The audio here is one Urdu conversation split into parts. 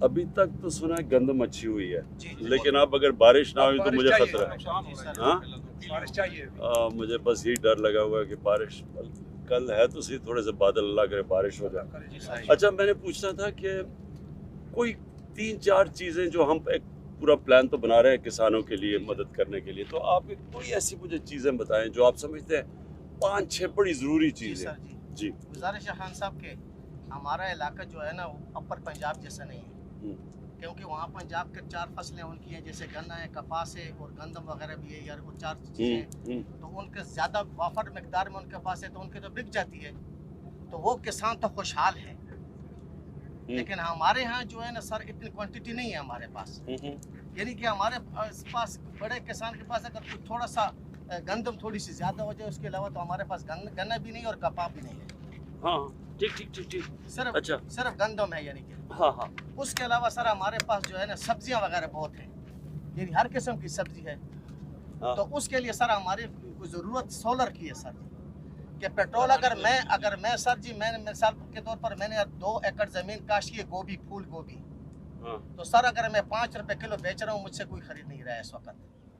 ابھی تک تو سنا ہے گندم اچھی ہوئی ہے، جی لیکن اب اگر بارش نہ ہوئی تو مجھے خطرہ ہے. ہاں بارش چاہیے. مجھے بس یہی ڈر لگا ہوا ہے کہ بارش کل ہے تو صحیح، تھوڑے سے بادل اللہ کرے بارش ہو جائے. اچھا میں نے پوچھنا تھا کہ کوئی 3-4 چیزیں جو ہم ایک پورا پلان تو بنا رہے ہیں کسانوں کے لیے مدد کرنے کے لیے، تو آپ کوئی ایسی مجھے چیزیں بتائیں جو آپ سمجھتے ہیں 5-6 بڑی ضروری چیزیں. جی گزارش ہے خان صاحب کے ہمارا علاقہ جو ہے نا وہ اپر پنجاب جیسا نہیں ہے، کیونکہ وہاں پنجاب کے 4 فصلیں ان کی ہیں، جیسے گنا ہے، کپاس ہے اور گندم وغیرہ بھی ہے، یار وہ 4 چیزیں، تو ان کے زیادہ وافر مقدار میں ان کے پاس ہے تو ان کی تو بک جاتی ہے، تو وہ کسان تو خوشحال ہے. لیکن ہمارے ہاں جو ہے نا سر اتنی کوانٹٹی نہیں ہے ہمارے پاس، یعنی کہ ہمارے پاس بڑے کسان کے پاس اگر تھوڑا سا گندم تھوڑی سی زیادہ ہو جائے اس کے علاوہ تو ہمارے پاس گنا بھی نہیں اور کپاہ بھی نہیں ہے. ہاں ٹھیک. صرف گندم ہے، یعنی کہ ہاں اس کے علاوہ سر ہمارے پاس جو ہے نا سبزیاں وغیرہ بہت ہیں، یعنی ہر قسم کی سبزی ہے. تو اس کے لیے سر ہماری ضرورت سولر کی ہے سر، کہ پیٹرول اگر میں سر جی میں نے مثال کے طور پر میں نے 2 ایکڑ زمین کاشت کی ہے گوبھی، پھول گوبھی، تو سر اگر میں 5 روپے کلو بیچ رہا ہوں مجھ سے کوئی خرید نہیں رہا ہے اس وقت،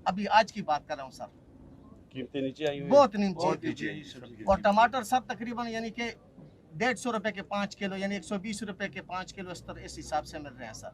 ابھی آج کی بات کر رہا ہوں سر. قیمتیں نیچے آئی ہوئی بہت نیچے. اور ٹماٹر سر تقریباً یعنی کہ 150 روپے کے 5 کلو، یعنی 120 روپے کے 5 کلو اس حساب سے مل رہے ہیں سر.